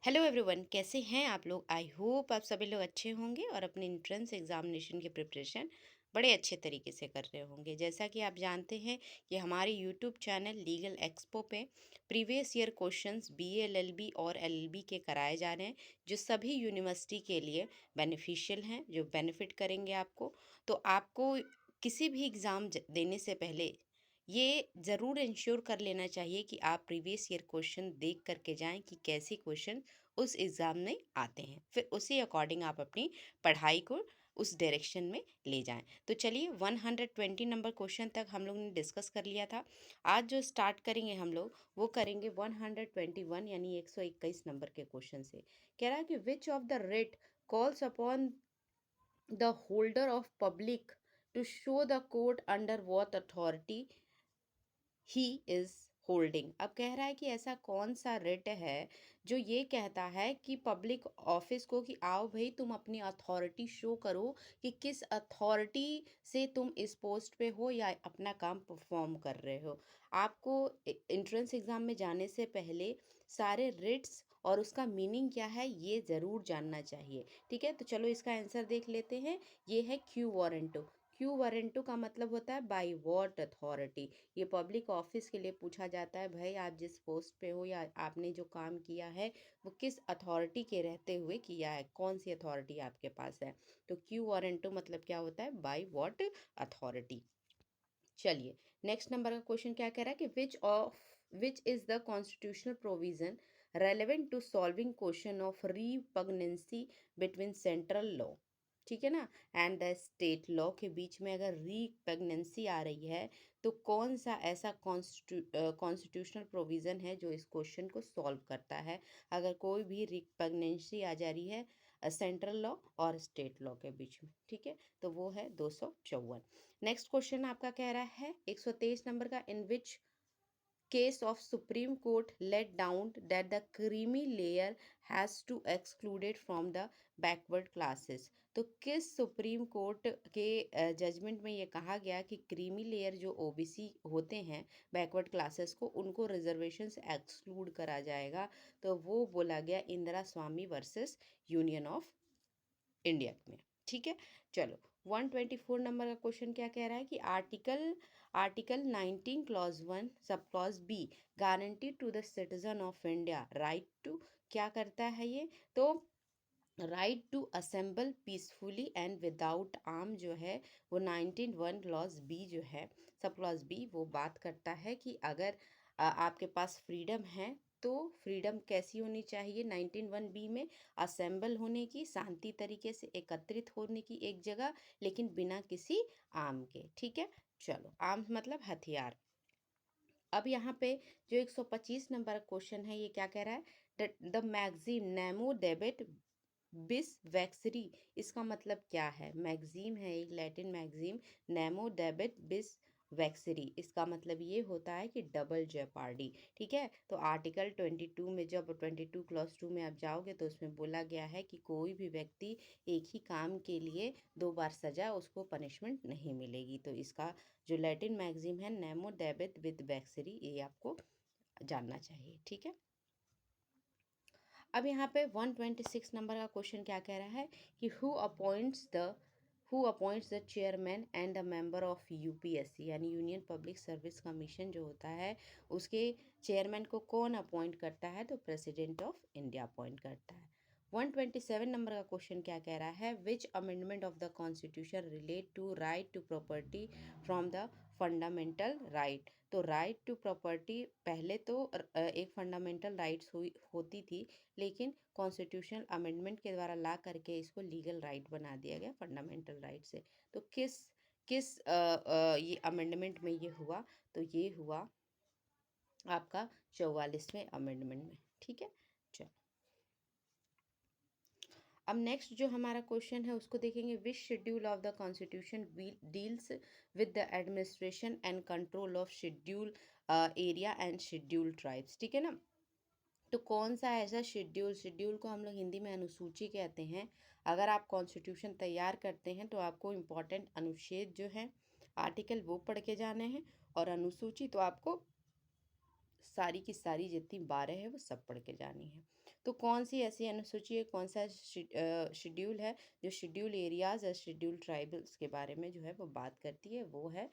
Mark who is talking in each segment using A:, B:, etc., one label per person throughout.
A: Hello everyone, कैसे हैं आप लोग। आई होप आप सभी लोग अच्छे होंगे और अपने एंट्रेंस एग्जामिनेशन की प्रिपरेशन बड़े अच्छे तरीके से कर रहे होंगे। जैसा कि आप जानते हैं कि हमारे यूट्यूब चैनल लीगल एक्सपो पे previous year questions BA LLB और एलएलबी के कराए जा रहे हैं, जो सभी यूनिवर्सिटी के लिए बेनिफिशियल हैं, जो बेनिफिट करेंगे आपको। तो आपको किसी भी एग्ज़ाम देने से पहले ये ज़रूर इंश्योर कर लेना चाहिए कि आप प्रीवियस ईयर क्वेश्चन देख करके जाएं कि कैसे क्वेश्चन उस एग्ज़ाम में आते हैं, फिर उसी अकॉर्डिंग आप अपनी पढ़ाई को उस डायरेक्शन में ले जाएं। तो चलिए 120 नंबर क्वेश्चन तक हम लोग ने डिस्कस कर लिया था। आज जो स्टार्ट करेंगे हम लोग वो करेंगे 121 यानी 121 नंबर के क्वेश्चन से। कह रहा है कि which of the writ calls upon the holder of public to show the court under what authority he is holding. अब कह रहा है कि ऐसा कौन सा रिट है जो ये कहता है कि पब्लिक ऑफिस को कि आओ भाई तुम अपनी अथॉरिटी शो करो कि किस अथॉरिटी से तुम इस पोस्ट पे हो या अपना काम परफॉर्म कर रहे हो। आपको एंट्रेंस एग्जाम में जाने से पहले सारे रिट्स और उसका मीनिंग क्या है ये ज़रूर जानना चाहिए। ठीक है, तो चलो इसका आंसर देख लेते हैं। ये है क्यू वारंटो। क्यू वारंटो का मतलब होता है बाय व्हाट अथॉरिटी। ये पब्लिक ऑफिस के लिए पूछा जाता है, भाई आप जिस पोस्ट पे हो या आपने जो काम किया है वो किस अथॉरिटी के रहते हुए किया है, कौन सी अथॉरिटी आपके पास है। तो क्यू वारंटो मतलब क्या होता है, बाय व्हाट अथॉरिटी। चलिए नेक्स्ट नंबर का क्वेश्चन क्या कह रहा है कि which is the constitutional provision relevant to solving question of repugnancy between central law, ठीक है ना, एंड द स्टेट लॉ के बीच में अगर रीपग्नेंसी आ रही है तो कौन सा ऐसा कॉन्स्टिट्यूशनल प्रोविजन है जो इस क्वेश्चन को सॉल्व करता है। अगर कोई भी रीपग्नेंसी आ जा रही है सेंट्रल लॉ और स्टेट लॉ के बीच में, ठीक है, तो वो है 254। नेक्स्ट क्वेश्चन आपका कह रहा है 123 नंबर का, इन विच case of Supreme Court let down that the creamy layer has to excluded from the backward classes। तो किस सुप्रीम कोर्ट के जजमेंट में ये कहा गया कि क्रीमी लेयर जो ओबीसी होते हैं बैकवर्ड क्लासेस को उनको रिजर्वेशन से एक्सक्लूड करा जाएगा। तो वो बोला गया इंदिरा स्वामी वर्सेस यूनियन ऑफ इंडिया में। ठीक है, चलो 124 नंबर का क्वेश्चन क्या कह रहा है कि article 19 clause 1 sub clause B guarantee to the citizen of India right to, क्या करता है ये, तो right to assemble peacefully and without arm जो है वो 19 क्लॉज बी जो है सब क्लॉज बी वो बात करता है कि अगर आपके पास फ्रीडम है तो फ्रीडम कैसी होनी चाहिए 19(1) में, असेंबल होने की, शांति तरीके से एकत्रित होने की एक जगह, लेकिन बिना किसी आर्म के। ठीक है, चलो आर्म मतलब हथियार। अब यहाँ पे जो 125 नंबर क्वेश्चन है ये क्या कह रहा है, द मैगजीन नेमो डेबिट बिस वैक्सरी, इसका मतलब क्या है। मैगजीम है एक लैटिन मैगजीम, नेमो डेबिट बिस वैक्सरी, इसका मतलब ये होता है कि डबल जेपार्डी। ठीक है, तो आर्टिकल 22 में जब 22 क्लॉज 2 में आप जाओगे तो उसमें बोला गया है कि कोई भी व्यक्ति एक ही काम के लिए दो बार सजा उसको पनिशमेंट नहीं मिलेगी। तो इसका जो लैटिन मैगजीम है नेमो डेबिट विद वैक्सरी, ये आपको जानना चाहिए। ठीक है, अब यहाँ पे 126 नंबर का क्वेश्चन क्या कह रहा है कि who appoints the chairman and the member of UPSC, यानी यूनियन पब्लिक सर्विस कमीशन जो होता है उसके चेयरमैन को कौन अपॉइंट करता है, तो प्रेसिडेंट ऑफ इंडिया अपॉइंट करता है। 127 नंबर का क्वेश्चन क्या कह रहा है, which amendment of the constitution relate to right to property from the fundamental right. तो राइट टू प्रॉपर्टी पहले तो एक फंडामेंटल राइट्स होती थी, लेकिन कॉन्स्टिट्यूशनल अमेंडमेंट के द्वारा ला करके इसको लीगल राइट बना दिया गया फंडामेंटल राइट से। तो किस किस ये अमेंडमेंट में ये हुआ, तो ये हुआ आपका 44वें अमेंडमेंट में। ठीक है, चलो अब नेक्स्ट जो हमारा क्वेश्चन है उसको देखेंगे, which schedule of the constitution deals with the administration and control of schedule area and schedule tribes. ठीक है ना, तो कौन सा ऐसा शेड्यूल को हम लोग हिंदी में अनुसूची कहते हैं। अगर आप कॉन्स्टिट्यूशन तैयार करते हैं तो आपको इम्पोर्टेंट अनुच्छेद जो है आर्टिकल वो पढ़ के जाने हैं, और अनुसूची तो आपको सारी की सारी जितनी 12 है वो सब पढ़ के जानी है। तो कौन सी ऐसी अनुसूची है, कौन सा शेड्यूल है जो शेड्यूल एरियाज और शेड्यूल ट्राइबल्स के बारे में जो है वो बात करती है, वो है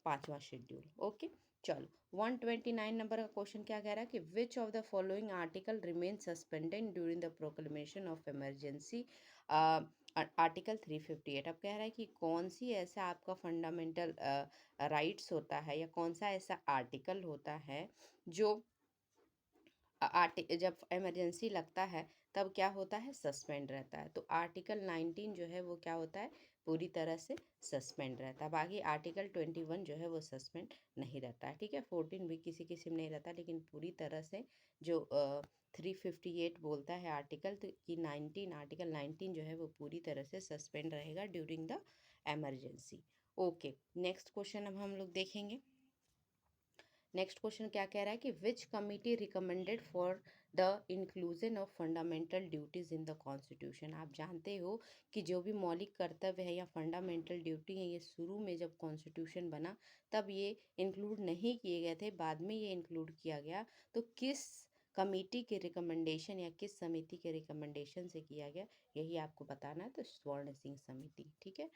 A: 5वां शेड्यूल। ओके, चलो 129 नंबर का क्वेश्चन क्या कह रहा है कि which of the following article remain suspended during the proclamation of emergency, article 358। अब कह रहा है कि कौन सी ऐसा आपका फंडामेंटल राइट्स होता है या कौन सा ऐसा आर्टिकल होता है जो जब इमरजेंसी लगता है तब क्या होता है, सस्पेंड रहता है। तो आर्टिकल 19 जो है वो क्या होता है, पूरी तरह से सस्पेंड रहता है। बाकी आर्टिकल 21 जो है वो सस्पेंड नहीं रहता है, ठीक है। 14 भी किसी किसी में नहीं रहता, लेकिन पूरी तरह से जो 358 बोलता है आर्टिकल, तो कि 19 आर्टिकल 19 जो है वो पूरी तरह से सस्पेंड रहेगा during the emergency. Okay, next question अब हम लोग देखेंगे। नेक्स्ट क्वेश्चन क्या कह रहा है कि विच committee recommended for the inclusion of fundamental duties in the constitution. आप जानते हो कि जो भी मौलिक कर्तव्य है या फंडामेंटल ड्यूटी है, ये शुरू में जब कॉन्स्टिट्यूशन बना तब ये इंक्लूड नहीं किए गए थे, बाद में ये इंक्लूड किया गया। तो किस कमेटी के रिकमेंडेशन या किस समिति के रिकमेंडेशन से किया गया, यही आपको बताना है। तो स्वर्ण सिंह समिति, ठीक है।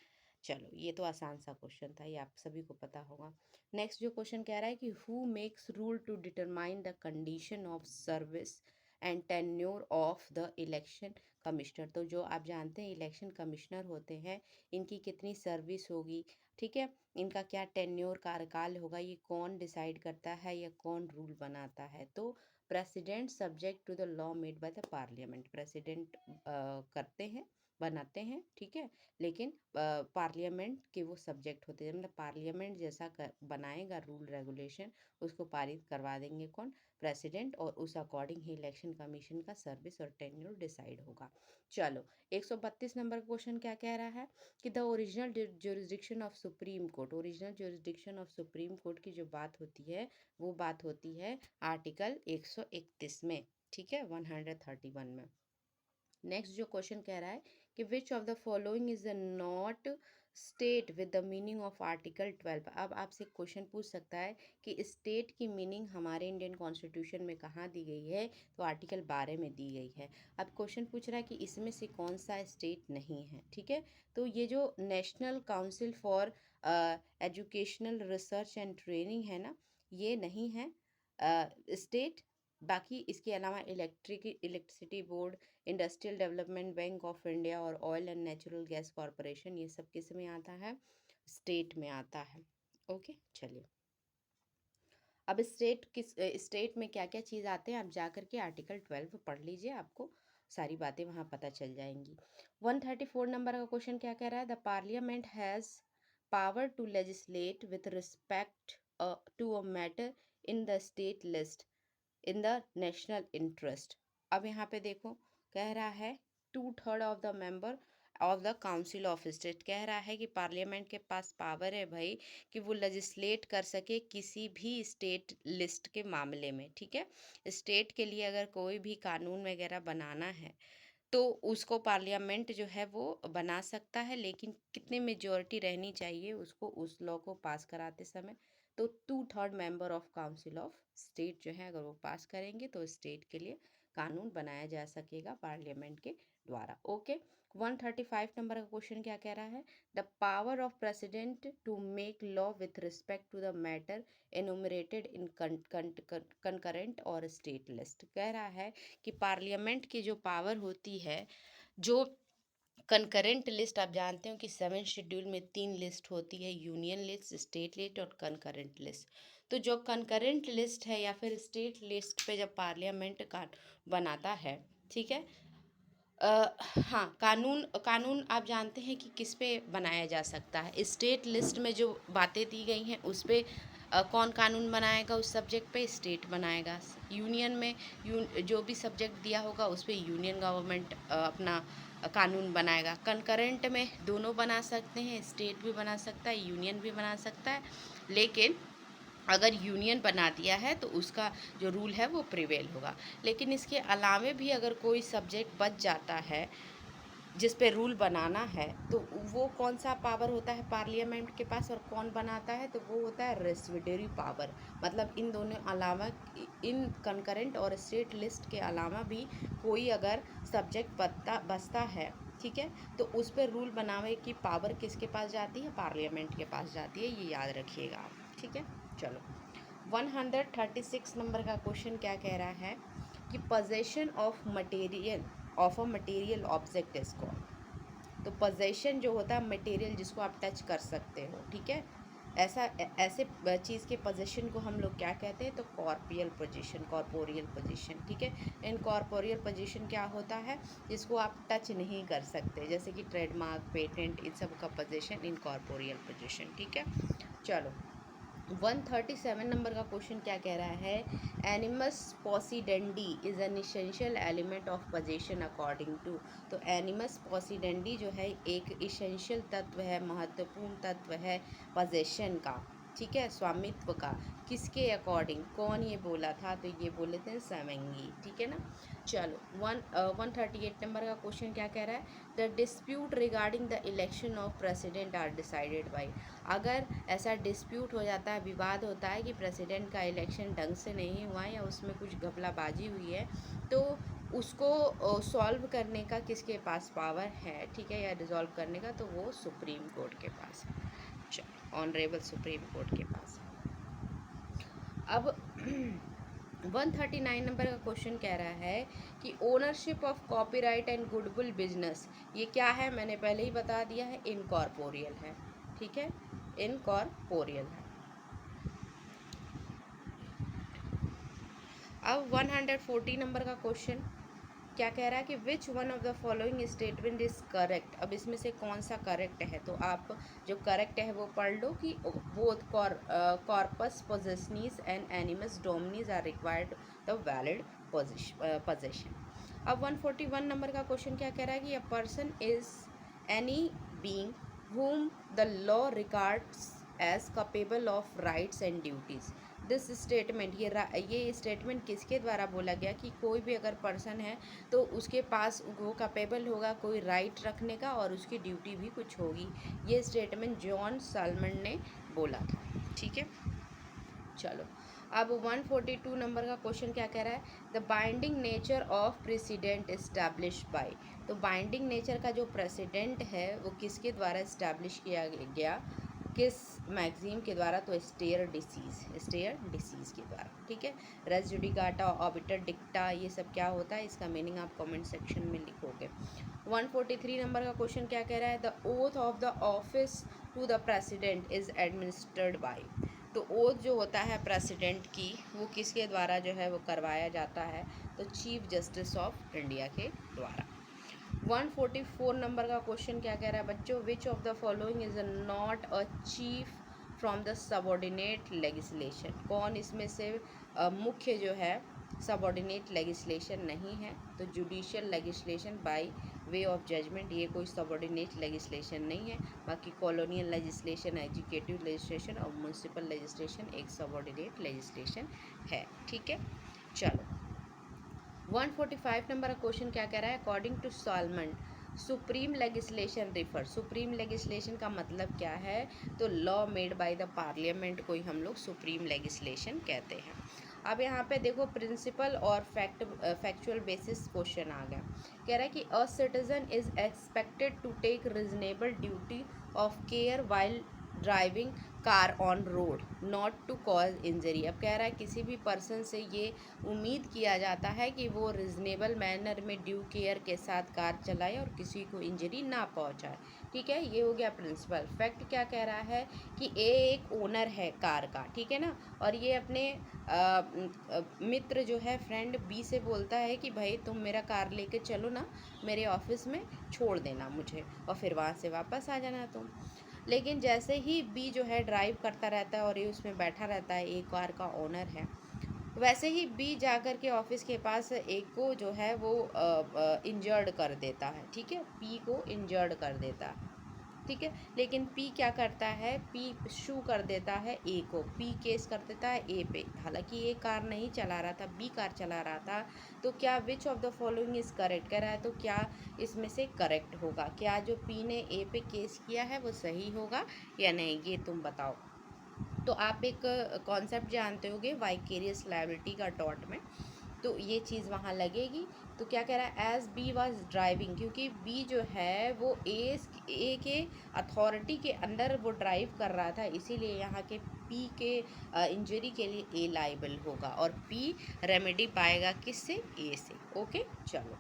A: चलो, ये तो आसान सा क्वेश्चन था, ये आप सभी को पता होगा। नेक्स्ट जो क्वेश्चन कह रहा है कि who makes rule to determine the condition of service and tenure of the election commissioner. तो जो आप जानते हैं इलेक्शन कमिश्नर होते हैं, इनकी कितनी सर्विस होगी, ठीक है, इनका क्या टेन्योर कार्यकाल होगा, ये कौन डिसाइड करता है या कौन रूल बनाता है। तो president subject to the law made by the parliament, president करते हैं, बनाते हैं, ठीक है, लेकिन पार्लियामेंट के वो सब्जेक्ट होते हैं। मतलब पार्लियामेंट जैसा बनाएगा रूल रेगुलेशन, उसको पारित करवा देंगे कौन, प्रेसिडेंट, और उस अकॉर्डिंग ही इलेक्शन कमीशन का सर्विस और टेन्योर डिसाइड होगा। चलो, 132 नंबर क्वेश्चन क्या कह रहा है कि the original jurisdiction of supreme court, original jurisdiction of supreme court की जो बात होती है वो बात होती है आर्टिकल 131 में, ठीक है, 131 में। नेक्स्ट जो क्वेश्चन कह रहा है कि which of the following is not state with the meaning of article 12। अब आपसे क्वेश्चन पूछ सकता है कि स्टेट की मीनिंग हमारे इंडियन कॉन्स्टिट्यूशन में कहाँ दी गई है, तो आर्टिकल 12 में दी गई है। अब क्वेश्चन पूछ रहा है कि इसमें से कौन सा स्टेट नहीं है, ठीक है। तो ये जो national council for educational research and training है ना, ये नहीं है स्टेट। बाकी इसके अलावा electricity board, industrial development bank of India और oil and natural gas corporation, ये सब किस में आता है, स्टेट में आता है। ओके, चलिए अब स्टेट में क्या क्या चीज़ आते हैं, आप जा करके आर्टिकल 12 पढ़ लीजिए, आपको सारी बातें वहाँ पता चल जाएंगी। 134 नंबर का क्वेश्चन क्या कह रहा है, the parliament has power to legislate with respect to a matter in the state list in the national interest. अब यहाँ पे देखो, कह रहा है 2/3 of the member of the council of state, कह रहा है कि पार्लियामेंट के पास पावर है भाई कि वो लेजिस्लेट कर सके किसी भी स्टेट लिस्ट के मामले में, ठीक है। स्टेट के लिए अगर कोई भी कानून वगैरह बनाना है तो उसको पार्लियामेंट जो है वो बना सकता है, लेकिन कितने मेजॉरिटी रहनी चाहिए उसको, उस लॉ को पास कराते समय। तो 2/3 member of council of state जो है अगर वो पास करेंगे तो स्टेट के लिए कानून बनाया जा सकेगा पार्लियामेंट के द्वारा। ओके, 135 नंबर का क्वेश्चन क्या कह रहा है, the power of president to make law with respect to the matter enumerated in concurrent or state list. कह रहा है कि पार्लियामेंट की जो पावर होती है, जो कंकरेंट लिस्ट, आप जानते हो कि 7 शेड्यूल में 3 लिस्ट होती है, यूनियन लिस्ट, स्टेट लिस्ट और कंकरेंट लिस्ट। तो जो कंकरेंट लिस्ट है या फिर स्टेट लिस्ट पे जब पार्लियामेंट का बनाता है, ठीक है, हाँ, कानून आप जानते हैं कि किस पे बनाया जा सकता है, स्टेट लिस्ट में जो बातें दी गई हैं उस पे कौन कानून बनाएगा, उस सब्जेक्ट पे स्टेट बनाएगा। यूनियन में जो भी सब्जेक्ट दिया होगा उस पे यूनियन गवर्नमेंट अपना कानून बनाएगा। कंकरेंट में दोनों बना सकते हैं, स्टेट भी बना सकता है, यूनियन भी बना सकता है, लेकिन अगर यूनियन बना दिया है तो उसका जो रूल है वो प्रिवेल होगा। लेकिन इसके अलावे भी अगर कोई सब्जेक्ट बच जाता है जिस पे रूल बनाना है, तो वो कौन सा पावर होता है पार्लियामेंट के पास, और कौन बनाता है, तो वो होता है रेसिड्यूरी पावर। मतलब इन दोनों अलावा, इन कंकरेंट और स्टेट लिस्ट के अलावा भी कोई अगर सब्जेक्ट बचता है, ठीक है, तो उस पर रूल बनाने की पावर किसके पास जाती है, पार्लियामेंट के पास जाती है, ये याद रखिएगा आप, ठीक है। चलो 136 नंबर का क्वेश्चन क्या कह रहा है कि possession of material of a material object is called. तो पोजेशन जो होता है मटेरियल जिसको आप टच कर सकते हो, ठीक है, ऐसे चीज़ के पोजीशन को हम लोग क्या कहते हैं, तो कॉर्पोरियल पोजीशन, कॉर्पोरियल पोजीशन, ठीक है। इनकॉर्पोरियल पोजीशन क्या होता है, जिसको आप टच नहीं कर सकते, जैसे कि ट्रेडमार्क, पेटेंट, इन सब का पोजीशन इनकॉर्पोरियल पोजीशन, ठीक है। चलो 137 नंबर का क्वेश्चन क्या कह रहा है, animus possidendi is an essential element of possession according to. तो एनिमस पॉसिडेंडी जो है एक इसेंशियल तत्व है, महत्वपूर्ण तत्व है पोजीशन का, ठीक है, स्वामित्व का, किसके अकॉर्डिंग, कौन ये बोला था, तो ये बोले थे सेवेंगी, ठीक है ना। चलो 138 नंबर का क्वेश्चन क्या कह रहा है, the dispute regarding the election of president are decided by. अगर ऐसा डिस्प्यूट हो जाता है, विवाद होता है कि प्रेसिडेंट का इलेक्शन ढंग से नहीं हुआ या उसमें कुछ घपलाबाजी हुई है, तो उसको सॉल्व करने का किसके पास पावर है, ठीक है, या रिजॉल्व करने का, तो वो सुप्रीम कोर्ट के पास है, ऑनरेबल सुप्रीम कोर्ट के पास। अब 139 नंबर का क्वेश्चन कह रहा है कि ownership of copyright and goodwill business, ये क्या है, मैंने पहले ही बता दिया है, इनकॉर्पोरियल है, ठीक है, इनकॉर्पोरियल है। अब 140 नंबर का क्वेश्चन क्या कह रहा है कि which one of the following statement is correct. अब इसमें से कौन सा करेक्ट है, तो आप जो करेक्ट है वो पढ़ लो कि both corpus possessionis and animus domini are required the valid possession. अब 141 नंबर का क्वेश्चन क्या कह रहा है कि a person is any being whom the law regards as capable of rights and duties। This statement, ये स्टेटमेंट किसके द्वारा बोला गया कि कोई भी अगर पर्सन है तो उसके पास वो कैपेबल होगा कोई राइट रखने का और उसकी ड्यूटी भी कुछ होगी। ये स्टेटमेंट जॉन साल्मन ने बोला था, ठीक है। चलो अब 142 नंबर का क्वेश्चन क्या कह रहा है, the binding nature of president establish by. तो बाइंडिंग नेचर का जो प्रेसिडेंट है वो किसके द्वारा इस्टेब्लिश किया गया, किस मैगजीन के द्वारा, तो स्टेयर डिसीज के द्वारा, ठीक है। रेस जुडिकाटा, ऑबिटर डिक्टा, ये सब क्या होता है, इसका मीनिंग आप कमेंट सेक्शन में लिखोगे। 143 नंबर का क्वेश्चन क्या कह रहा है, the oath of the office to the president is administered by. तो ओथ जो होता है प्रेसिडेंट की वो किसके द्वारा जो है वो करवाया जाता है, तो चीफ जस्टिस ऑफ इंडिया के द्वारा। 144 नंबर का क्वेश्चन क्या कह रहा है बच्चों, विच of the following is not a chief from the subordinate legislation. कौन इसमें से मुख्य जो है सबऑर्डिनेट लेगिस्लेशन नहीं है, तो judicial legislation by way of judgment, ये कोई सबऑर्डिनेट लेजिस्लेशन नहीं है। बाकी कॉलोनियल लेजिस्लेशन, एग्जीक्यूटिव लेजिस्लेशन और म्यूनसिपल लेजिस्लेशन एक सबऑर्डिनेट लेजिस्लेशन है, ठीक है। चलो 145 नंबर का क्वेश्चन क्या कह रहा है, according to Salmond supreme legislation refer. Supreme legislation का मतलब क्या है, तो law made by the parliament को ही हम लोग सुप्रीम लेगिस्लेशन कहते हैं। अब यहाँ पे देखो प्रिंसिपल और फैक्चुअल बेसिस क्वेश्चन आ गया, कह रहा है कि a citizen is expected to take reasonable duty of care while driving car on road not to cause injury. अब कह रहा है किसी भी पर्सन से ये उम्मीद किया जाता है कि वो रिजनेबल मैनर में ड्यू केयर के साथ कार चलाए और किसी को इंजरी ना पहुंचाए, ठीक है। ये हो गया प्रिंसिपल। फैक्ट क्या कह रहा है कि ए एक ओनर है कार का, ठीक है ना, और ये अपने मित्र जो है फ्रेंड बी से बोलता है कि भाई तुम मेरा कार लेके चलो ना मेरे ऑफिस में, छोड़ देना मुझे और फिर वहाँ से वापस आ जाना तुम। लेकिन जैसे ही बी जो है ड्राइव करता रहता है और ये उसमें बैठा रहता है, एक कार का ओनर है, वैसे ही बी जाकर के ऑफिस के पास एक को जो है वो इंजर्ड कर देता है, ठीक है, पी को इंजर्ड कर देता है। ठीक है। लेकिन पी क्या करता है, पी शू कर देता है ए को, पी केस कर देता है ए पे, हालांकि ए कार नहीं चला रहा था, बी कार चला रहा था। तो क्या विच of the following is correct कह रहा है, तो क्या इसमें से करेक्ट होगा, क्या जो पी ने ए पे केस किया है वो सही होगा या नहीं, ये तुम बताओ। तो आप एक कॉन्सेप्ट जानते होगे वाइकेरियस लायबिलिटी का डॉट में, तो ये चीज़ वहाँ लगेगी। तो क्या कह रहा है, एज बी वाज ड्राइविंग, क्योंकि बी जो है वो ए के अथॉरिटी के अंडर वो ड्राइव कर रहा था, इसीलिए यहाँ के पी के इंजरी के लिए ए लाइबल होगा, और पी रेमेडी पाएगा किससे, ए से। ओके चलो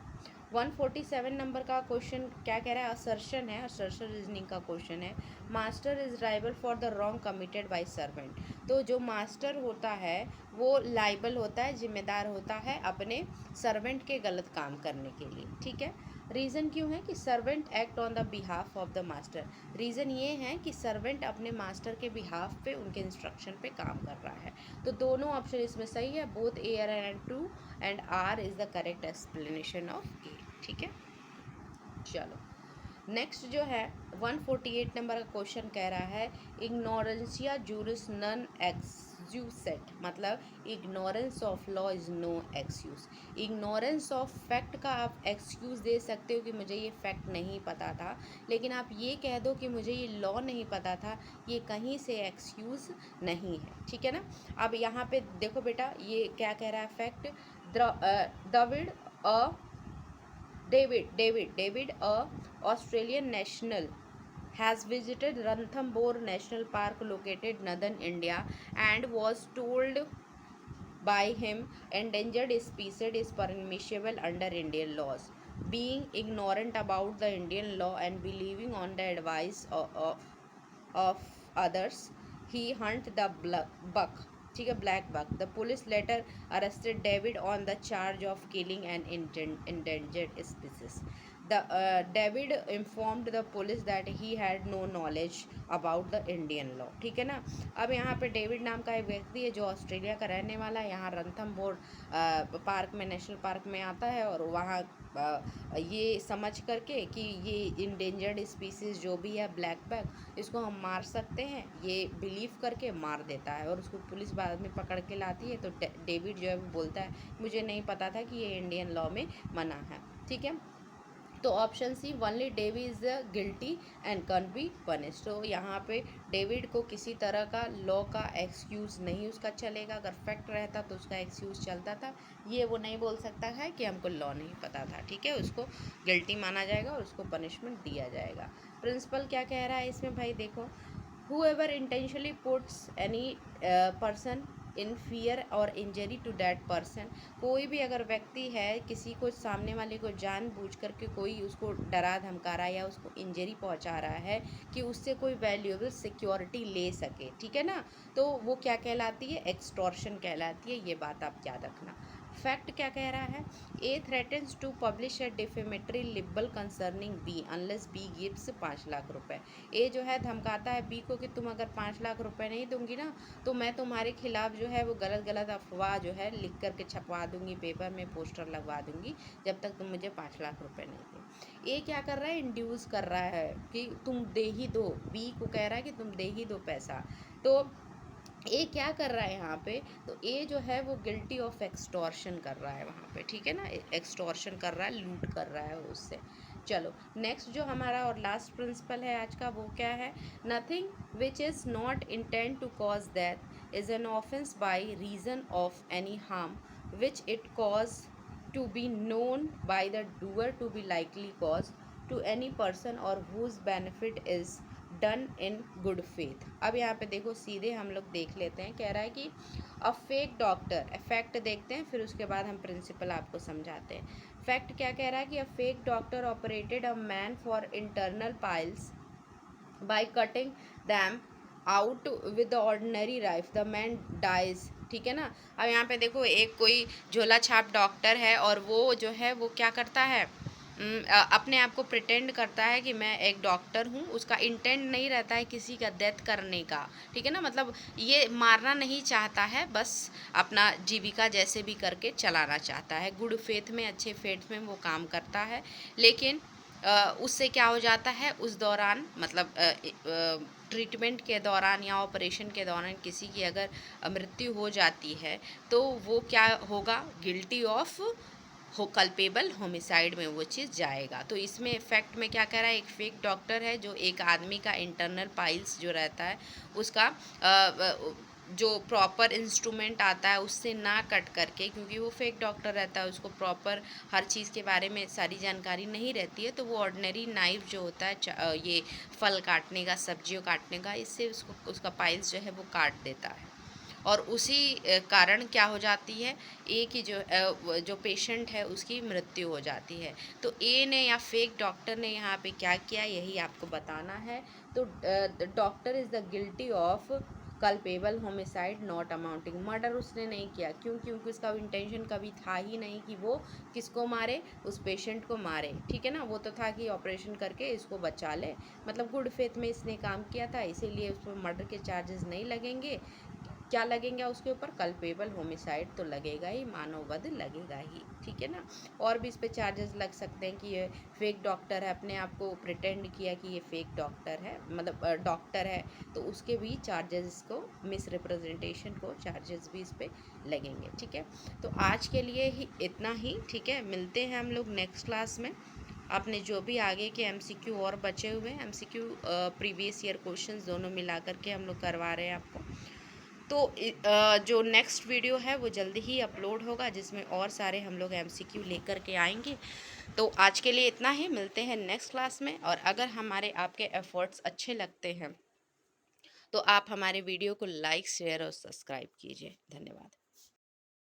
A: 147 नंबर का क्वेश्चन क्या कह रहा है, असर्शन है, असर्शन रीजनिंग का क्वेश्चन है। Master is liable for the wrong committed by servant, तो जो मास्टर होता है वो लाइबल होता है, जिम्मेदार होता है अपने सर्वेंट के गलत काम करने के लिए, ठीक है। रीज़न क्यों है कि servant act on the behalf of the master, reason ये है कि सर्वेंट अपने मास्टर के बिहाफ पे, उनके इंस्ट्रक्शन पे काम कर रहा है। तो दोनों ऑप्शन इसमें सही है, both A and true and R is the correct explanation of A, ठीक है। चलो नेक्स्ट जो है 148 नंबर का क्वेश्चन कह रहा है, इग्नोरेंसिया जूरिस नन एक्सक्यूसेट, मतलब ignorance of law is no excuse. Ignorance of fact का आप एक्सक्यूज़ दे सकते हो कि मुझे ये फैक्ट नहीं पता था, लेकिन आप ये कह दो कि मुझे ये लॉ नहीं पता था, ये कहीं से एक्सक्यूज़ नहीं है, ठीक है ना। अब यहाँ पे देखो बेटा, ये क्या कह रहा है, fact दविड David, a Australian national, has visited Ranthambore National Park located in northern India and was told by him endangered species is permissible under Indian laws. Being ignorant about the Indian law and believing on the advice of others, he hunted the buck. ठीक है, black buck. The police later arrested David on the charge of killing an endangered species. David informed the police that he had no knowledge about the Indian law, ठीक है ना। अब यहाँ पे David नाम का एक व्यक्ति है जो ऑस्ट्रेलिया का रहने वाला है, यहाँ रंथमबोर पार्क में, नेशनल पार्क में आता है, और वहाँ ये समझ करके कि ये इंडेंजर्ड स्पीसीज़ जो भी है ब्लैक बैक, इसको हम मार सकते हैं, ये बिलीव करके मार देता है, और उसको पुलिस बाद में पकड़ के लाती है। तो डेविड जो है वो बोलता है मुझे नहीं पता था कि ये इंडियन लॉ में मना है, ठीक है। तो option C, only Davy is guilty and can be punish, तो यहाँ पे डेविड को किसी तरह का लॉ का एक्सक्यूज़ नहीं उसका चलेगा, अगर फैक्ट रहता तो उसका एक्सक्यूज़ चलता था, ये वो नहीं बोल सकता है कि हमको लॉ नहीं पता था, ठीक है, उसको गिल्टी माना जाएगा और उसको पनिशमेंट दिया जाएगा। प्रिंसिपल क्या कह रहा है इसमें भाई, देखो, whoever intentionally puts any person इन फियर और इंजरी टू दैट पर्सन, कोई भी अगर व्यक्ति है किसी को, सामने वाले को जानबूझ करके कोई उसको डरा धमका रहा है या उसको इंजरी पहुंचा रहा है कि उससे कोई वैल्यूएबल सिक्योरिटी ले सके, ठीक है ना, तो वो क्या कहलाती है, एक्सटॉर्शन कहलाती है, ये बात आप याद रखना। फैक्ट क्या कह रहा है, A threatens to publish a defamatory libel concerning B unless B gives 5 lakh rupaye. A जो है धमकाता है बी को कि तुम अगर 5 लाख रुपए नहीं दूंगी ना तो मैं तुम्हारे खिलाफ जो है वो गलत अफवाह जो है लिख करके छपवा दूंगी, पेपर में पोस्टर लगवा दूंगी, जब तक तुम मुझे 5 लाख रुपए नहीं दो। ए क्या कर रहा है, इंड्यूस कर रहा है कि तुम दे ही दो, बी को कह रहा है कि तुम दे ही दो पैसा। तो ए क्या कर रहा है यहाँ पे, तो ए जो है वो गिल्टी ऑफ एक्सटॉर्शन कर रहा है वहाँ पे, ठीक है ना, एक्सटॉर्शन कर रहा है, लूट कर रहा है उससे। चलो नेक्स्ट जो हमारा और लास्ट प्रिंसिपल है आज का, वो क्या है, nothing which is not intend to cause death is an offence by reason of any harm which it cause to be known by the doer to be likely cause to any person or whose benefit is done in good faith. अब यहाँ पे देखो सीधे हम लोग देख लेते हैं, कह रहा है कि अ फेक डॉक्टर, फैक्ट देखते हैं फिर उसके बाद हम प्रिंसिपल आपको समझाते हैं। फैक्ट क्या कह रहा है कि a fake doctor operated a man for internal piles by cutting them out with the ordinary knife, the man dies, ठीक है ना। अब यहाँ पे देखो एक कोई झोला छाप डॉक्टर है और वो जो है वो क्या करता है, अपने आप को प्रिटेंड करता है कि मैं एक डॉक्टर हूँ, उसका इंटेंट नहीं रहता है किसी का डेथ करने का, ठीक है ना, मतलब ये मारना नहीं चाहता है, बस अपना जीविका जैसे भी करके चलाना चाहता है, गुड फेथ में, अच्छे फेथ में वो काम करता है। लेकिन उससे क्या हो जाता है उस दौरान, मतलब ट्रीटमेंट के दौरान या ऑपरेशन के दौरान किसी की अगर मृत्यु हो जाती है, तो वो क्या होगा, गिल्टी ऑफ हो कल्पेबल होमिसाइड में वो चीज़ जाएगा। तो इसमें इफेक्ट में क्या कह रहा है, एक फेक डॉक्टर है जो एक आदमी का इंटरनल पाइल्स जो रहता है उसका जो प्रॉपर इंस्ट्रूमेंट आता है उससे ना कट करके, क्योंकि वो फेक डॉक्टर रहता है, उसको प्रॉपर हर चीज़ के बारे में सारी जानकारी नहीं रहती है, तो वो ऑर्डिनरी नाइफ जो होता है ये फल काटने का, सब्जियों काटने का, इससे उसको उसका पाइल्स जो है वो काट देता है। और उसी कारण क्या हो जाती है, ए की जो पेशेंट है उसकी मृत्यु हो जाती है। तो ए ने या फेक डॉक्टर ने यहाँ पे क्या किया, यही आपको बताना है। तो doctor is the guilty of culpable homicide not amounting, murder उसने नहीं किया। क्यों? क्योंकि उसका इंटेंशन कभी था ही नहीं कि वो किसको मारे, उस पेशेंट को मारे, ठीक है ना। वो तो था कि ऑपरेशन करके इसको बचा ले, मतलब गुड फेथ में इसने काम किया था, इसीलिए उस पर मर्डर के चार्जेस नहीं लगेंगे। क्या लगेंगे उसके ऊपर, कल्पेबल होमिसाइड तो लगेगा ही, मानव वध लगेगा ही, ठीक है ना। और भी इस पे चार्जेस लग सकते हैं कि ये फेक डॉक्टर है, अपने आप को प्रिटेंड किया कि ये फेक डॉक्टर है, मतलब डॉक्टर है, तो उसके भी चार्जेस, इसको मिस रिप्रेजेंटेशन को चार्जेस भी इस पे लगेंगे, ठीक है। तो आज के लिए ही इतना ही, ठीक है। मिलते हैं हम लोग नेक्स्ट क्लास में। आपने जो भी आगे के एमसीक्यू और बचे हुए हैं, एमसीक्यू प्रीवियस ईयर क्वेश्चंस दोनों मिला करके हम लोग करवा रहे हैं आपको। तो जो नेक्स्ट वीडियो है वो जल्दी ही अपलोड होगा, जिसमें और सारे हम लोग एमसीक्यू लेकर के आएंगे। तो आज के लिए इतना ही, मिलते हैं नेक्स्ट क्लास में। और अगर हमारे आपके एफर्ट्स अच्छे लगते हैं तो आप हमारे वीडियो को लाइक, शेयर और सब्सक्राइब कीजिए। धन्यवाद।